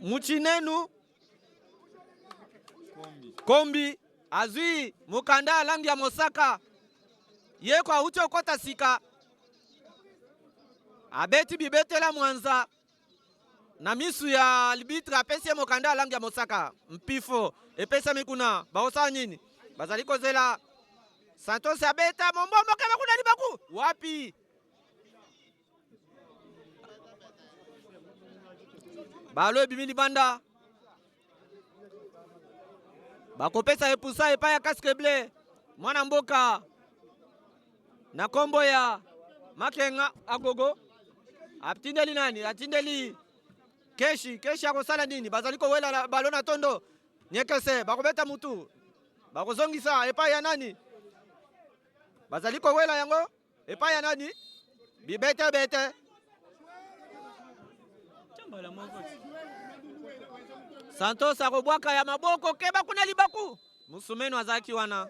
Muchinenu Kombi azui mukanda langi ya Mosaka yeko auti okota sika abeti bibetela Mwanza na misu ya arbitre apesi mukanda langi ya Mosaka mpifo epesa mikuna baosa nini bazali kozela Santos abeta mombombo kama kuna libaku wapi balo ebimili banda bakopesa epusa epa ya casque bleu mwana mboka na kombo ya Makenga Agogo atindeli nani atindeli keshi akosala nini bazali kowela na balo na tondo nyekese bakobeta mutu bakozongisa epa ya nani bazali kowela yango epa ya nani bibete Santos akobwaka ya maboko keba kuna libaku Musumenu azaki wana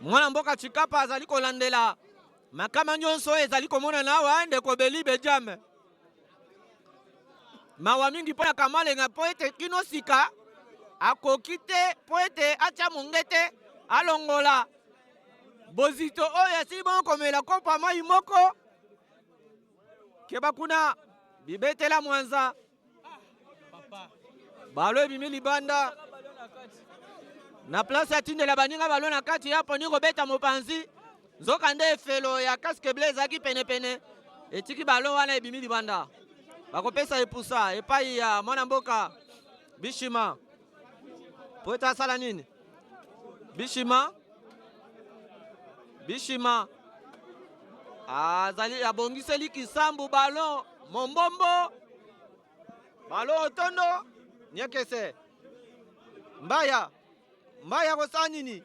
mwana mboka Chikapa azali kolandela makama nyonso ezali komona nawa ndeko Beli Benjamin mawa mingi po ya Kamalenga po ete kino sika akoki te po ete atia mongete alongola bozito oyo asili bongo komela kopa mai moko keba kuna bibetela Mwanza balo ebimi libanda na place atindela baninga balo na kati yapo ni kobeta mopanzi nzoka nde efelo ya casque bleu ezalaki penepene etiki balo wana ebimi libanda bakopesa epusa epai ya mwana mboka Bishima po ete asala nini Bishima azali abongiseli kisambu balo mombombo balo otondo nyekese mbaya kosala nini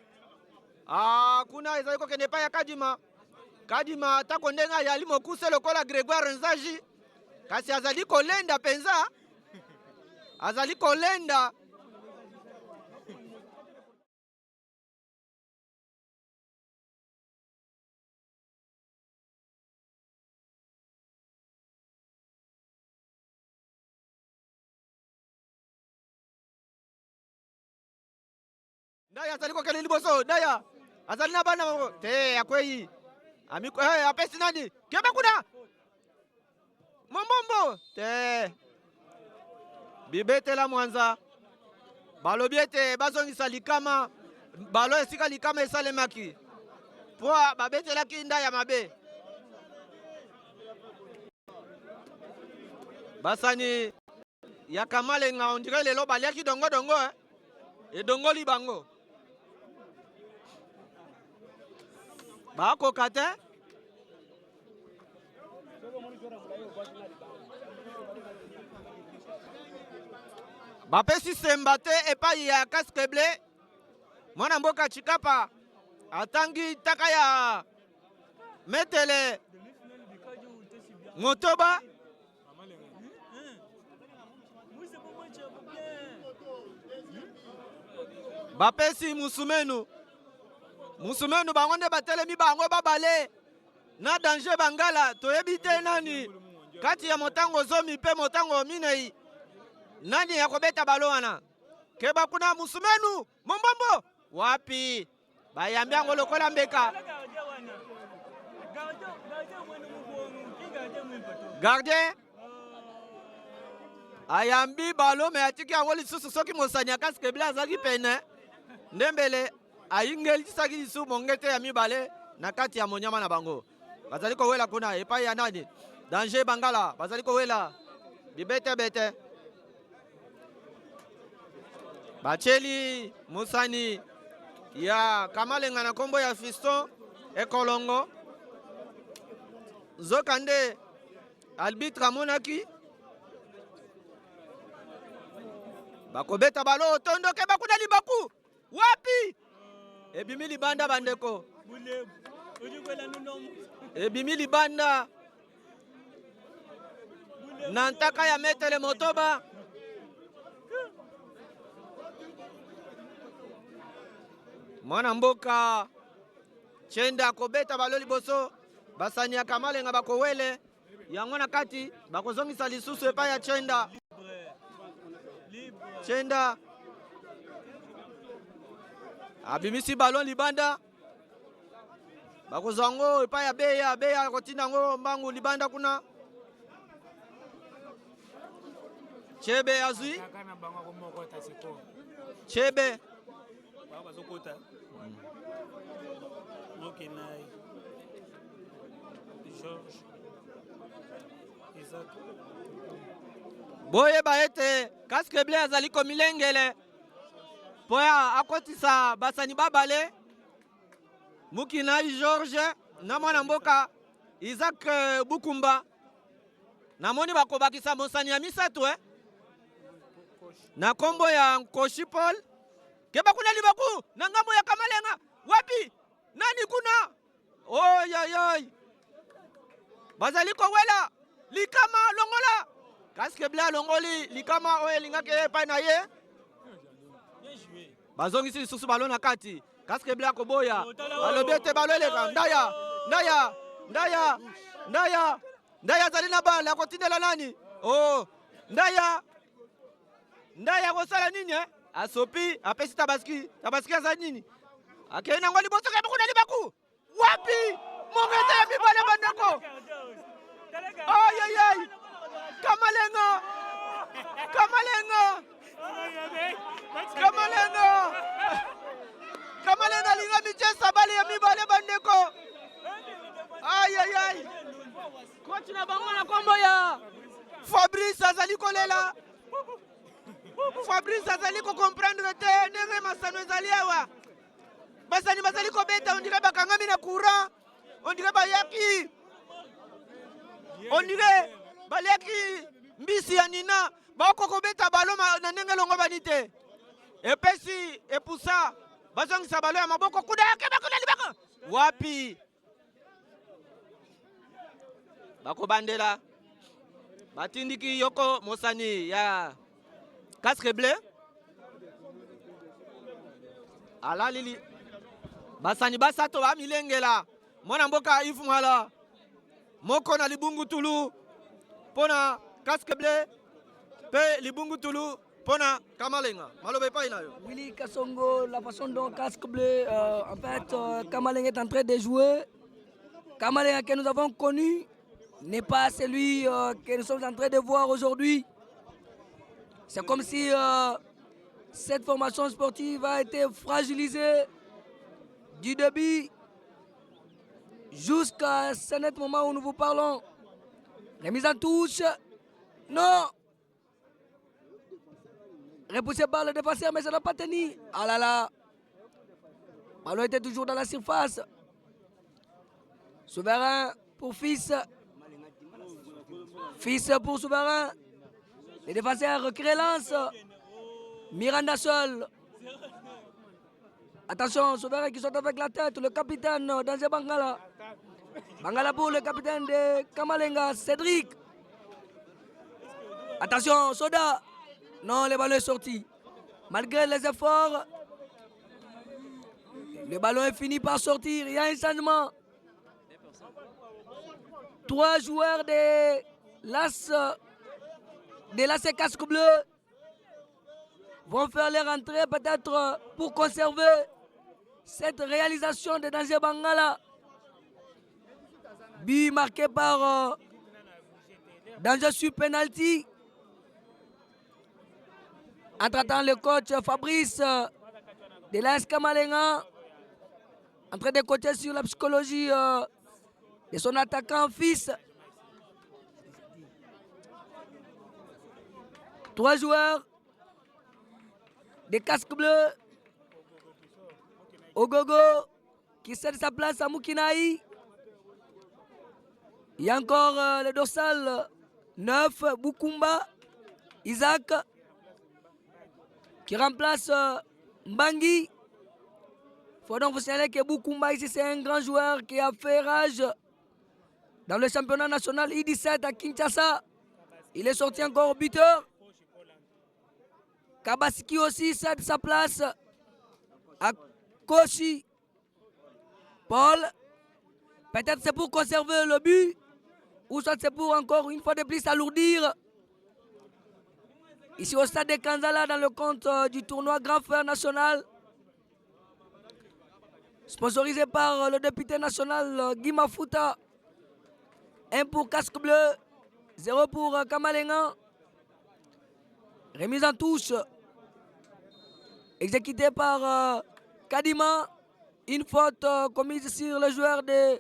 kuna ezali kokende epai ya Kadima atako ndenge ayali mokuse lokola Gregoire Nzaji kasi azali kolenda penza Daya azali kokende liboso Daya azali na bana te akwei amiko apesi nani keba kuna mombombo te bibetela Mwanza balobi ete bazongisa likama balo esika likama esalemaki po babetelaki Ndaya mabe basani ya Kamalenga ondire lelo baliaki dongo edongoli bango bakoka te bapesi semba te epai ya casque bleu mwana mboka Chikapa atangi taka ya metele Motoba bapesi Musumenu bango nde batelemi bango babale na danger Bangala toyebi te nani kati ya motango zomi pe motango minei nani ya kobeta balo wana keba kuna Musumenu mombombo wapi bayambi yango lokola mbeka gardien ayambi balo me atiki yango lisusu soki mosani ya casque bleu azalaki pene ndembele ayingelisaki lisu mongete ya mibale na kati ya monyama na bango bazali kowela kuna epai ya nani danger Bangala bazali kowela bibete bacheli musani ya Kamalenga na kombo ya Fiston Ekolongo nzoka nde arbitre amonaki bakobeta balo otondoke bakuna libaku wapi ebimi libanda bandeko ebimi libanda na ntaka ya metele Motoba mwana mboka Chenda akobeta balo liboso basani ya Kamalenga bakowele yango na kati bakozongisa lisusu epai ya Chenda. Chenda abimisi balon libanda bakozango epai ya Beya kotinda ngo mbangu libanda kuna. Chebe azui Chebe boye baete Casque Bleu azali komilengele poya akotisa basani babale Mukina George na mwana mboka Isaac Bukumba namoni bakobakisa mosani ya misato na kombo ya Nkoshi Paul keba kuna libaku na ngambo ya Kamalenga wapi nani kuna oy bazali kowela likama longola Casque Bleu longoli likama oye lingake epai na ye bazongisi lisusu balo na kati Casque Bleu koboya balobi ete baloleka ndaya azali na bale akotindela nani ndaya kosala nini asopi apesi tabaski aza nini akei nango liboso kebe kuna libaku wapi mongete ya mibale bandeko ayayay Kamalenga linga michesa bale ya mibale bandeko ayayay coach na bango na kombo ya Fabrice azali kolela Fabrice azali ko comprendre te ndenge masano ezali awa basani bazali kobeta on dirait bakangami na courant on dirait bayaki on dirait baleki mbisi ya nina bako kobeta balo na ndenge longo banite epesi epusa bazongisa balo ya maboko kuda yake bakuna libaka wapi bako bandela batindiki yoko mosani ya Casque Bleu alalili basani basato ba milengela mwana mboka ifumala moko na libungu tulu pona Casque Bleu pe libungu tulu pona Kamalenga malobe pa inayo Willy Kasongo, la façon dont Casque Bleu en fait Kamalenga est en train de jouer. Kamalenga que nous avons connu n'est pas celui que nous sommes en train de voir aujourd'hui. C'est comme si cette formation sportive a été fragilisée du début jusqu'à ce net moment où nous vous parlons. La mise en touche, non. Repoussé par le défenseur, mais ça n'a pas tenu. Ah là là. Le ballon était toujours dans la surface. Souverain pour Fils. Fils pour Souverain. Les défenseurs relance. Miranda seul. Attention, Souverain qui saute avec la tête. Le capitaine Danger Bangala. Bangala pour le capitaine de Kamalenga, Cédric. Attention, Soda. Non, le ballon est sorti. Malgré les efforts, le ballon est fini par sortir. Il y a un changement. 3 joueurs de l'AS Casque Bleu vont faire leur entrée peut-être pour conserver cette réalisation de Danger Bangala. But marqué par Danger sur penalty. Entre-temps, le coach Fabrice de l'AS Kamalenga en train de coacher sur la psychologie de son attaquant Fils. 3 joueurs de Casque Bleu. Ogogo qui cède sa place à Mukinaï. Il y a encore le dorsal 9, Bukumba, Isaac, qui remplace Mbangi. Il faut donc vous signaler que Bukumba ici c'est un grand joueur qui a fait rage dans le championnat national I-17 à Kinshasa. Il est sorti encore buteur. Kabasiki aussi cède sa place à Koshi. Paul Peut-être c'est pour conserver le but, ou soit c'est pour encore une fois de plus alourdir. Ici au stade de Kanzala, dans le compte du tournoi Grand Frère National, sponsorisé par le député national Guy Mafuta. 1 pour Casque Bleu, 0 pour Kamalenga. Remise en touche, exécutée par Kadima. Une faute commise sur le joueur de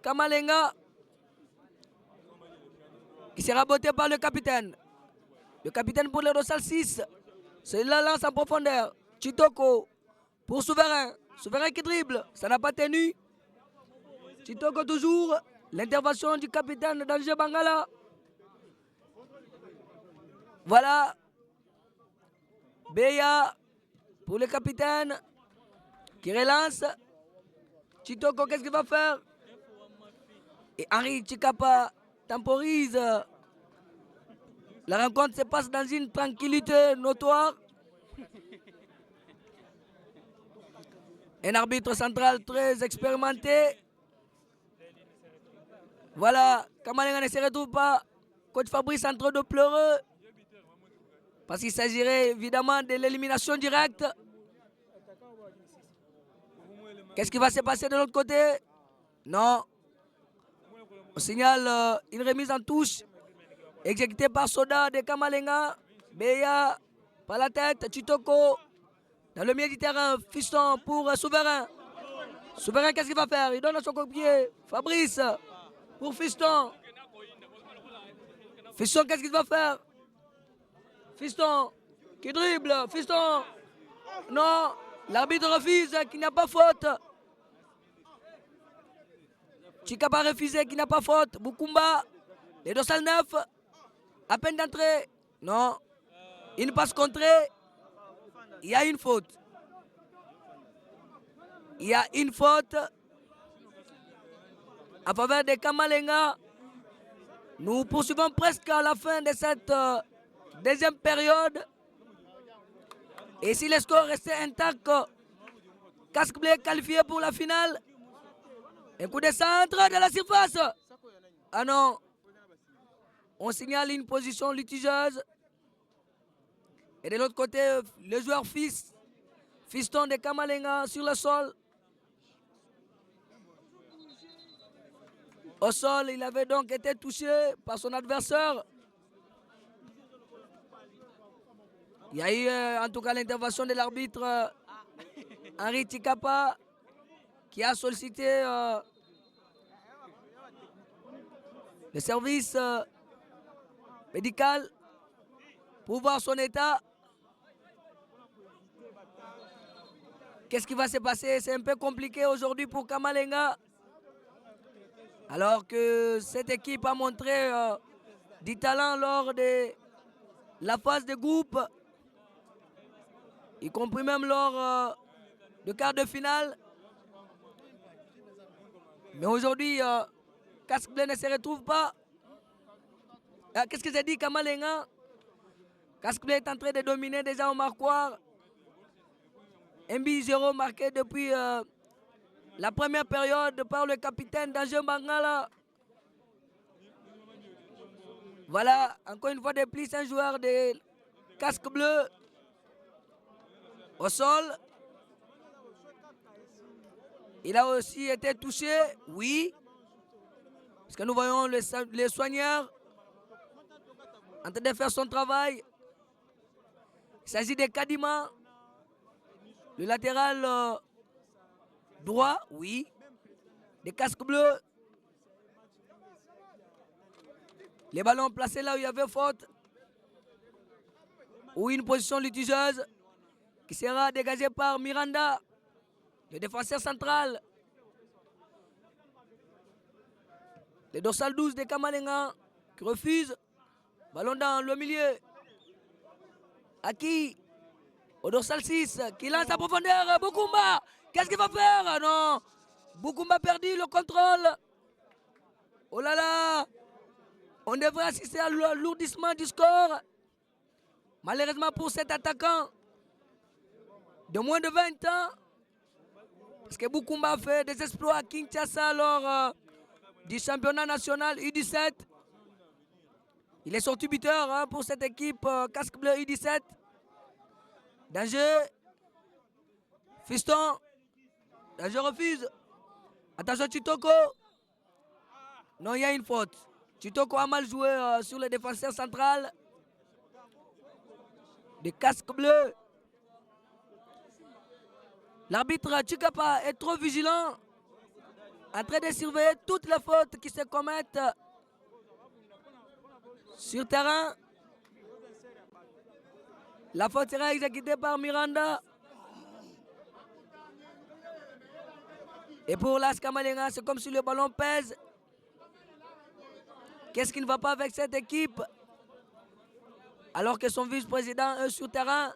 Kamalenga, qui sera botté par le capitaine. Le capitaine pour le dossal 6. C'est la lance en profondeur. Chitoko pour Souverain. Souverain qui dribble. Ça n'a pas tenu. Chitoko toujours. L'intervention du capitaine d'Angers Bangala. Voilà. Beya pour le capitaine qui relance. Chitoko, qu'est-ce qu'il va faire? Et Henri Chikapa temporise. La rencontre se passe dans une tranquillité notoire. Un arbitre central très expérimenté. Voilà, Kamalenga ne se retrouve pas. Coach Fabrice est en train de pleurer. Parce qu'il s'agirait évidemment de l'élimination directe. Qu'est-ce qui va se passer de l'autre côté? Non. On signale une remise en touche. Exécuté par Soda de Kamalenga. Beya par la tête. Chitoko dans le milieu du terrain. Fiston pour Souverain. Souverain, qu'est-ce qu'il va faire? Il donne à son copier. Fabrice pour Fiston. Fiston, qu'est-ce qu'il va faire? Fiston qui dribble. Fiston. Non. L'arbitre refuse qu'il n'y a pas faute. Chikapa refusé qu'il n'y a pas faute. Bukumba. Les dossal 9. À peine d'entrée. Non. Une passe contrée. Il y a une faute. Il y a une faute en faveur de Kamalenga. Nous poursuivons presque à la fin de cette deuxième période. Et si le score restait intact, Casque Bleu qualifié pour la finale. Un coup de centre de la surface. Ah non. On signale une position litigieuse. Et de l'autre côté, le joueur Fiston de Kamalenga sur le sol. Au sol, il avait donc été touché par son adversaire. Il y a eu en tout cas l'intervention de l'arbitre Henri Chikapa qui a sollicité le service médical pour voir son état. Qu'est-ce qui va se passer? C'est un peu compliqué aujourd'hui pour Kamalenga. Alors que cette équipe a montré du talent lors de la phase de groupe, y compris même lors de quart de finale. Mais aujourd'hui, Casque Bleu ne se retrouve pas. Qu'est-ce que j'ai dit, Kamalenga? Casque Bleu est en train de dominer déjà au marquoir. Un but 0 marqué depuis la première période par le capitaine d'Angers Bangala. Voilà, encore une fois de plus, un joueur de Casque Bleu au sol. Il a aussi été touché, oui. Parce que nous voyons les soigneurs en train de faire son travail. Il s'agit de Kadima, le latéral droit, oui. Des casques bleus. Les ballons placés là où il y avait faute. Ou une position litigieuse qui sera dégagée par Miranda, le défenseur central. Le dorsal 12 de Kamalenga qui refuse. Ballon dans le milieu. À qui? Au dorsal 6 qui lance à profondeur. Bukumba. Qu'est-ce qu'il va faire? Non. Bukumba perdu le contrôle. Oh là là. On devrait assister à l'alourdissement du score. Malheureusement pour cet attaquant de moins de 20 ans. Parce que Bukumba a fait des exploits à Kinshasa lors du championnat national U17. Il est sorti buteur hein, pour cette équipe casque bleu U17. Danger. Fiston. Danger refuse. Attention Chitoko. Non, il y a une faute. Chitoko a mal joué sur le défenseur central. De casque bleu. L'arbitre Chikapa est trop vigilant. En train de surveiller toutes les fautes qui se commettent sur terrain. La faute sera exécutée par Miranda. Et pour Las Kamalenga, c'est comme si le ballon pèse. Qu'est-ce qui ne va pas avec cette équipe? Alors que son vice-président est sur terrain.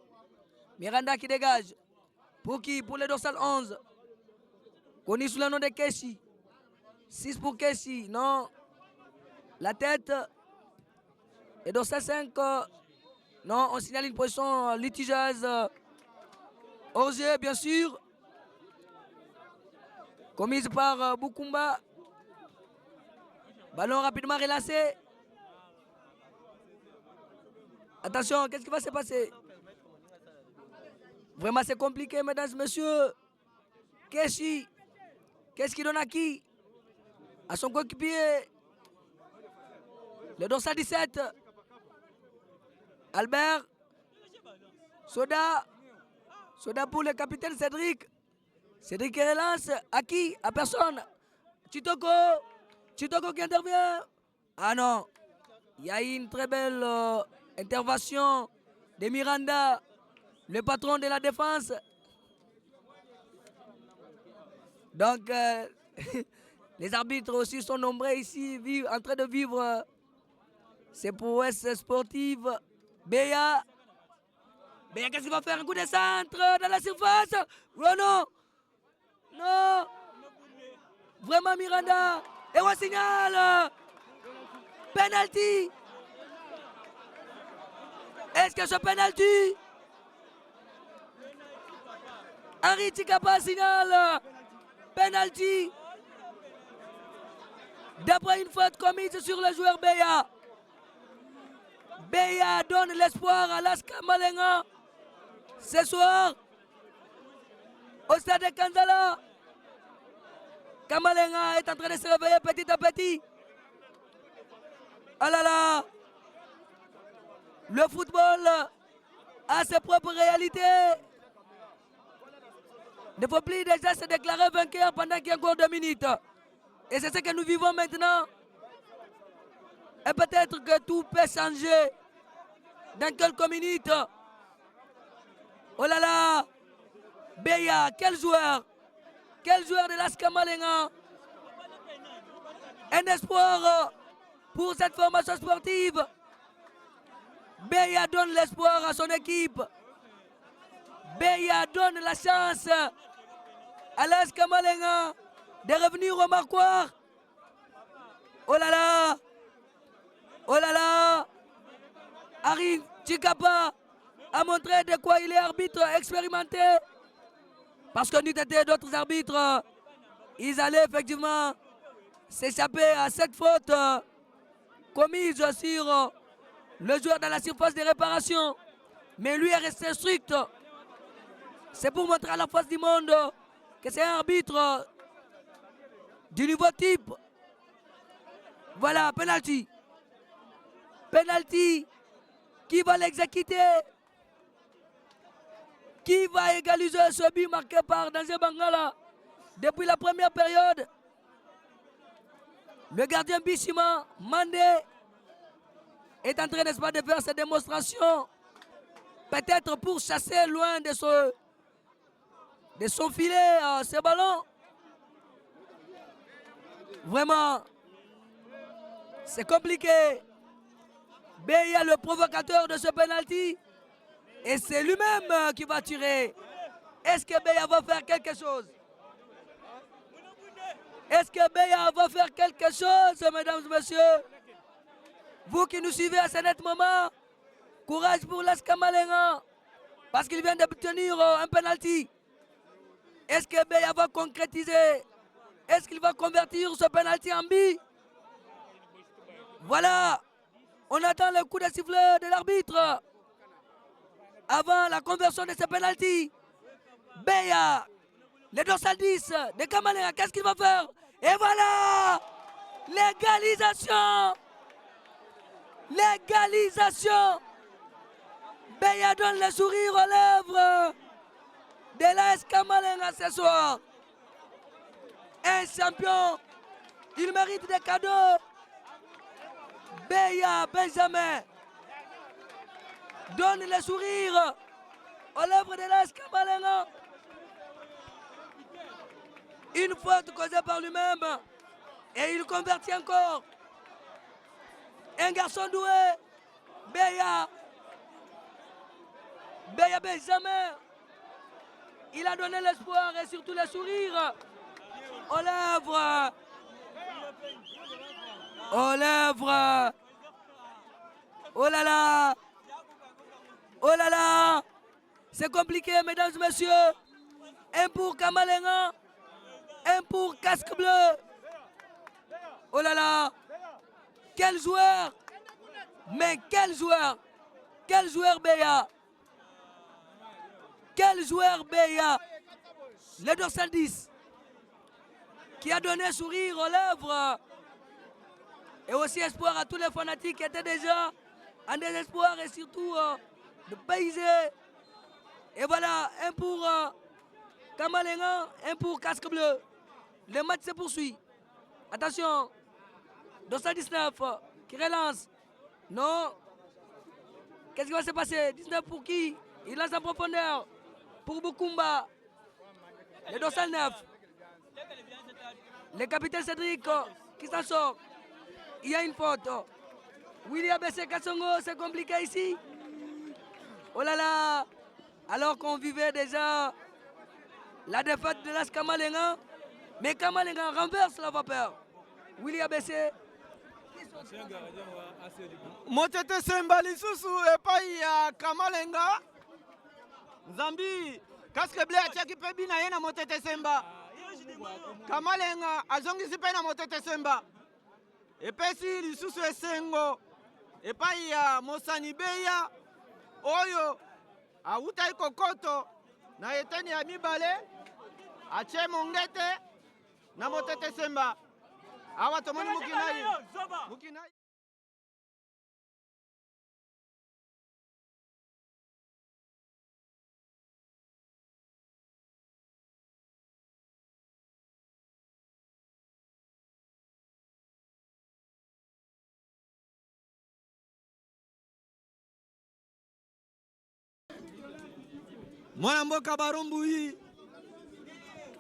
Miranda qui dégage. Pour qui? Pour le dorsal 11. Connu sous le nom de Keshi. 6 pour Keshi. Non. La tête. Et dorsal 5. Non, on signale une position litigieuse. Hors jeu, bien sûr. Commise par Bukumba. Ballon rapidement relancé. Attention, qu'est-ce qui va se passer? Vraiment, c'est compliqué, mesdames et messieurs. Keshi, qu'est-ce qu'il donne à qui? À son coéquipier. Le dorsal 17. Albert. Soda. Soda pour le capitaine Cédric. Cédric qui relance. À qui? À personne. Chitoko. Chitoko qui intervient. Ah non. Il y a eu une très belle intervention de Miranda, le patron de la défense. Donc, les arbitres aussi sont nombreux ici, en train de vivre ces prouesses sportives. Béa. Béa, qu'est-ce qu'il va faire? Un coup de centre dans la surface. Oh non. Non. Vraiment Miranda. Et on signale. Penalty. Est-ce que ce penalty? Henri Chikapa signale. Penalty. D'après une faute commise sur le joueur Béa. Béa donne l'espoir à Las Kamalenga. Ce soir, au stade de Kanzala, Kamalenga est en train de se réveiller petit à petit. Ah là là, le football a ses propres réalités. Il ne faut plus déjà se déclarer vainqueur pendant qu'il y a encore 2 minutes. Et c'est ce que nous vivons maintenant. Et peut-être que tout peut changer dans quelques minutes. Oh là là, Béa, quel joueur de Las Kamalenga. Un espoir pour cette formation sportive. Béa donne l'espoir à son équipe. Béa donne la chance à Las Kamalenga de revenir au marquoir. Oh là là, oh là là, Henri Chikapa a montré de quoi il est arbitre expérimenté. Parce que nous étions d'autres arbitres, ils allaient effectivement s'échapper à cette faute commise sur le joueur dans la surface de réparation. Mais lui est resté strict. C'est pour montrer à la face du monde que c'est un arbitre du nouveau type. Voilà, penalty. Penalty. Qui va l'exécuter? Qui va égaliser ce but marqué par Danger Bangala depuis la première période? Le gardien Bishima Mandé est en train, n'est-ce pas, de faire cette démonstration. Peut-être pour chasser loin de son filet ce ballon. Vraiment, c'est compliqué. Béa, le provocateur de ce penalty. Et c'est lui-même qui va tirer. Est-ce que Béa va faire quelque chose? Est-ce que Béa va faire quelque chose, mesdames et messieurs? Vous qui nous suivez à ce net moment, courage pour Las Kamalenga, parce qu'il vient d'obtenir un penalty. Est-ce que Béa va concrétiser Est-ce qu'il va convertir ce penalty en but? Voilà. On attend le coup de sifflet de l'arbitre. Avant la conversion de ce penalty. Beya, le dorsal 10 de Kamalenga, qu'est-ce qu'il va faire? Et voilà! L'égalisation! L'égalisation! Beya donne le sourire aux lèvres de l'AS Kamalenga ce soir. Un champion, il mérite des cadeaux. Beya Benjamin donne le sourire aux lèvres de l'AS Kamalenga. Une faute causée par lui-même. Et il convertit encore. Un garçon doué. Beya Benjamin. Il a donné l'espoir et surtout le sourire aux lèvres. Aux lèvres. Oh là là. Oh là là. C'est compliqué, mesdames et messieurs. Un pour Kamalenga. Un pour casque bleu. Oh là là. Quel joueur. Mais quel joueur. Quel joueur Beya. Quel joueur Beya. Le dorsal 10. Qui a donné sourire aux lèvres. Et aussi espoir à tous les fanatiques qui étaient déjà en désespoir et surtout de payser. Et voilà, un pour Kamalenga, un pour casque bleu. Le match se poursuit. Attention, dorsal 19 qui relance. Non. Qu'est-ce qui va se passer? 19 pour qui? Il lance en profondeur. Pour Bukumba. Le dorsal 9. Le capitaine Cédric qui s'en sort. Il y a une faute. Willy ABC Kassongo, c'est compliqué ici. Oh là là. Alors qu'on vivait déjà la défaite de l'AS Kamalenga. Mais Kamalenga renverse la vapeur. Willy ABC. Motete Semba lisusu epai ya Kamalenga. Zambi casque bleu atiaki pe bina ye na Motete Semba. Kamalenga azongisi pe na Motete Semba. Epesi lisusu esengo epai ya Mosani Beya oyo autai kokoto na eteni ya mibale atie Mongete na Motete Semba. Awa tomoni Mukinai. Mwana mboka Barumbuyi.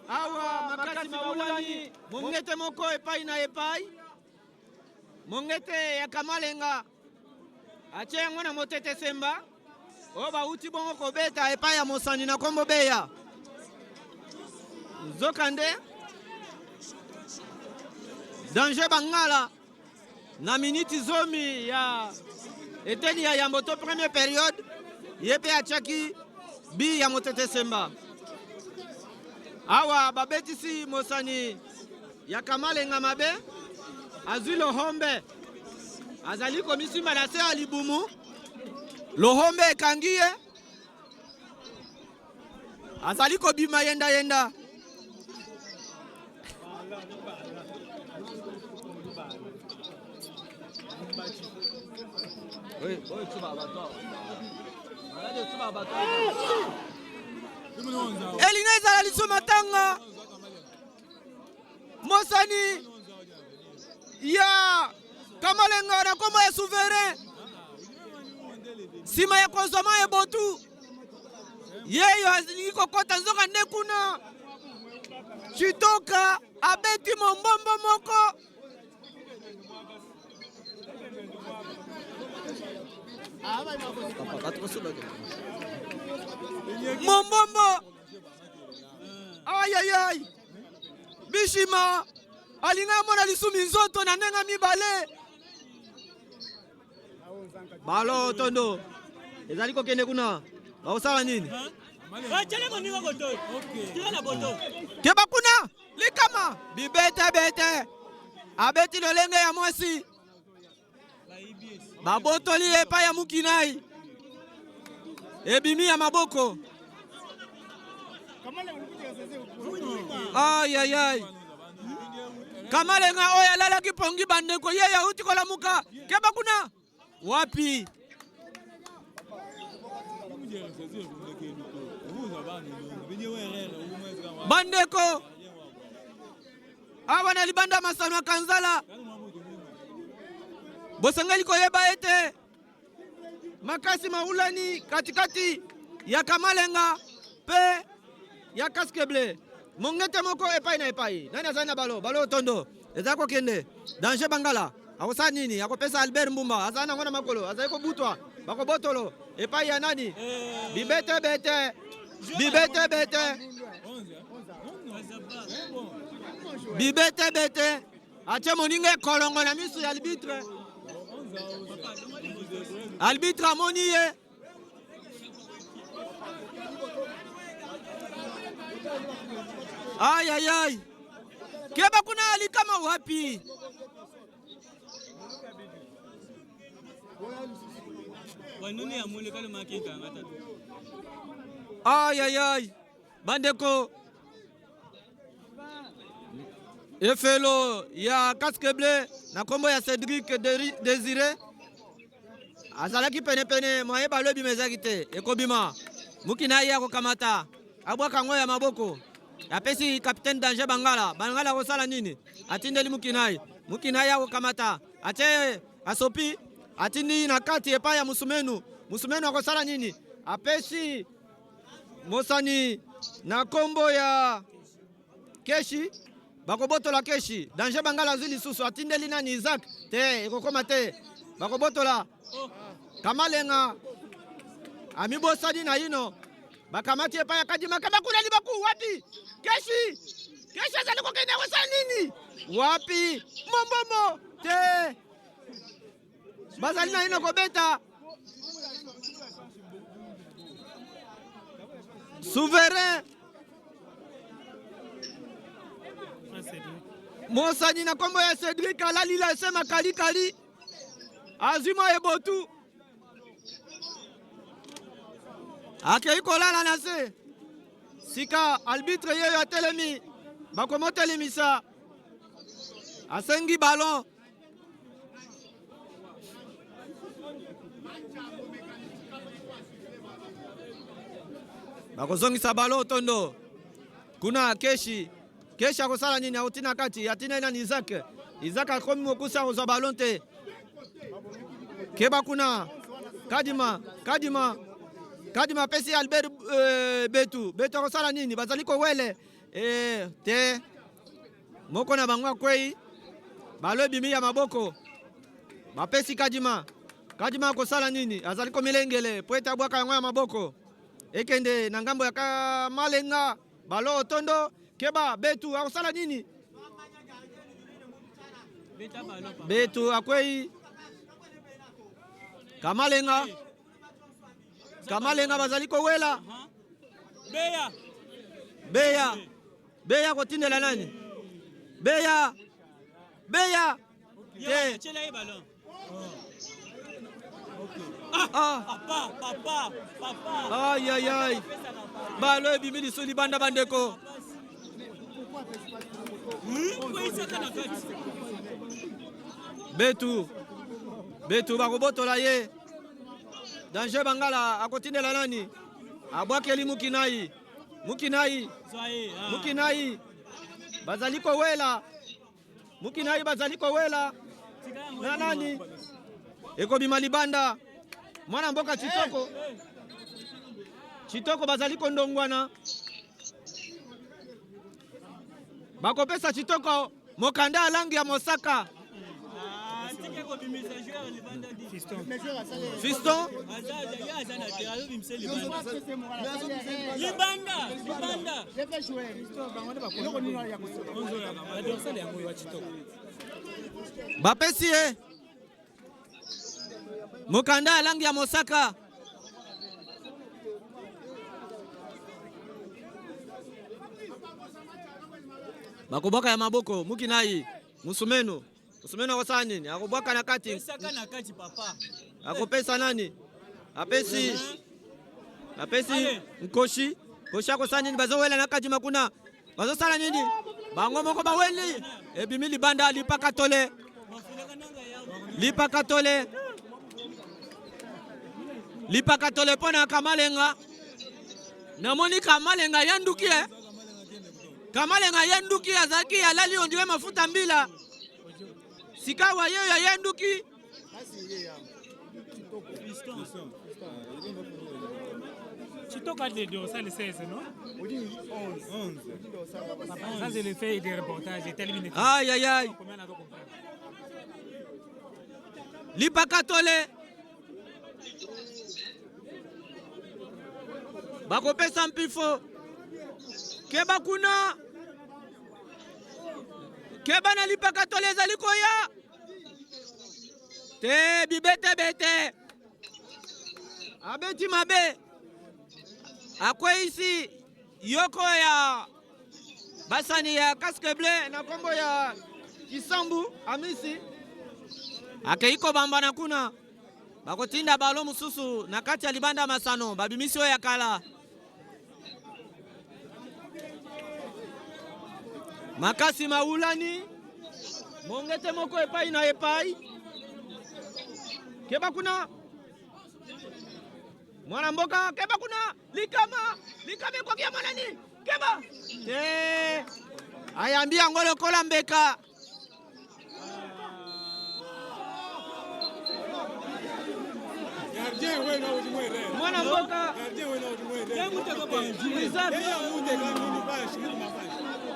Awa makasi mabulani. Mongete moko epai na epai. Mongete ya Kamalenga. Atie yango na Motete Semba. Oba uti bongo kobeta epai ya Mosani na Kombo Beya. Zokande. Danger Bangala. Na miniti zomi ya eteni ya Yamboto première période. Yepe achaki bi ya Motete Semba. Awa babetisi Mosani ya Kamalenga mabe. Azui Lohombe. Azali komisi malase ya libumu. Lohombe ekangie. Azali kobima yenda. Elinga ezala liso matanga. Mosani ya Kamalenga na kombo ya souverain. Sima ya konsoma ya botu. Yeyo azingi kokota nzoka nekuna. Chitoka abeti mombombo moko. Mombombo. Ay. Bishima. Alinga mona lisumi nzoto na nenga mibale. Balo tondo. Ezali kokende kuna. Baosala nini? Keba kuna. likama bibete abeti lolenge ya mwasi babotoli epai ya Mukinai ebimi ya maboko. Ayayay Kamalenga oya lala kipongi bandeko ye ya uti kola muka keba kuna wapi bandeko awana libanda masano ya Kanzala bosengeli koyeba ete makasi maulani katikati ya Kamalenga pe ya Casque Bleu mongete moko epai na epai nani azali na balo tondo eza kokende danger Bangala akosa nini akopesa Albert Mbumba azali nango na makolo azali kobutwa bakobotolo epai ya nani bibete bete atie moninga kolongo na miso ya arbitre amoni ye ayayay keba kuna alikama wapi ayayay bandeko efelo ya Casque Bleu na kombo ya Cédric Désiré azalaki pene moye balobi mezaki te ekobima Mukinai akokamata abwaka ngo ya maboko apesi capitaine Danger Bangala kosala nini atindeli Mukinai akokamata ate asopi atindi na kati epai ya Musumenu akosala nini apesi mosani na kombo ya Keshi bakobotola Keshi Danger Bangala zili susu atindeli nani Isaac te ekokoma te bakobotola Kamalenga amibosani na ino bakamati epai ya Kadima kama kuna libaku wapi Keshi azali kokende kosala nini wapi mombomo te bazali na ino kobeta Souverain mosani na kombo ya Cédric alalila esema kalikali azima ebotu akei kolala na se sika arbitre yeyo atelemi bakomotelemisa asengi ballon bakozongisa ballon tondo kuna Keshi akosala nini autina kati atina ina ni Isaac akomi mokusa kozwa ballon te keba kuna Kadima pesi Albert Betu akosala nini bazali kowele te moko na bango akwei balo ebimi ya maboko bapesi Kadima akosala nini azali komilengele po ete abwaka yango ya maboko ekende na ngambo ya Kamalenga balo tondo keba Betu akosala nini Betu akwei Kamalenga bazali kowela Beya kotindela nani Beya ayayay balo ebimi lisuli banda bandeko Betu bakobotola ye Danger Bangala akotindela nani abwakeli Mukinai bazali kowela na nani ekobima libanda mwana mboka Chitoko bazali kondongwana bakopesa Chitoko mokanda alangi ya mosaka Fiston bapesi ye mokanda alangi ya mosaka bakobwaka ya maboko mukinai musumeno akosala nini akobwaka na kati papa akopesa nani apesi nkoshi akosala nini bazowela na kati makuna bazosala nini bango moko baweli ebimi libanda lipakatole pona Kamalenga namoni Kamalenga yanduki azaki alali ondiwe mafuta mbila sikawa yeyo yanduki Chitoka de ça le 16 non? 11. Ça c'est le fait des reportages et terminé. Aïe. Lipakatole bakopesa mpifo keba na lipakatole ezali koya te bibete abeti mabe akweisi yoko ya basani ya casque bleu na kombo ya Kisambu Amisi akeiko bamba na kuna bakotinda balo mususu na kati ya libanda masano babimisi oyo ya kala makasi maulani mongete moko epai na epai keba kuna mwana mboka keba kuna likama kwa kia mwanani keba ayambia ngolo kola mbeka mwana mboka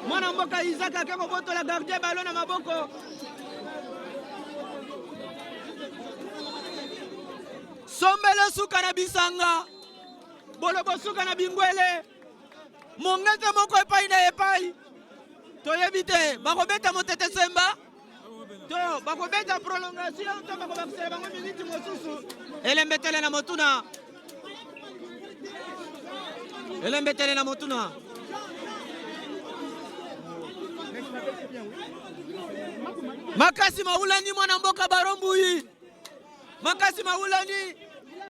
mwana mboka Isaac akeko botola gardien balo na maboko sombele suka na bisanga bolobo suka na bingwele mongete moko epai na epai toyebi te bakobeta motete semba to bakobeta prolongation to bakobakisela bango miniti mosusu elembetele na motuna makasi maulani mwana mboka barombuyi makasi maulani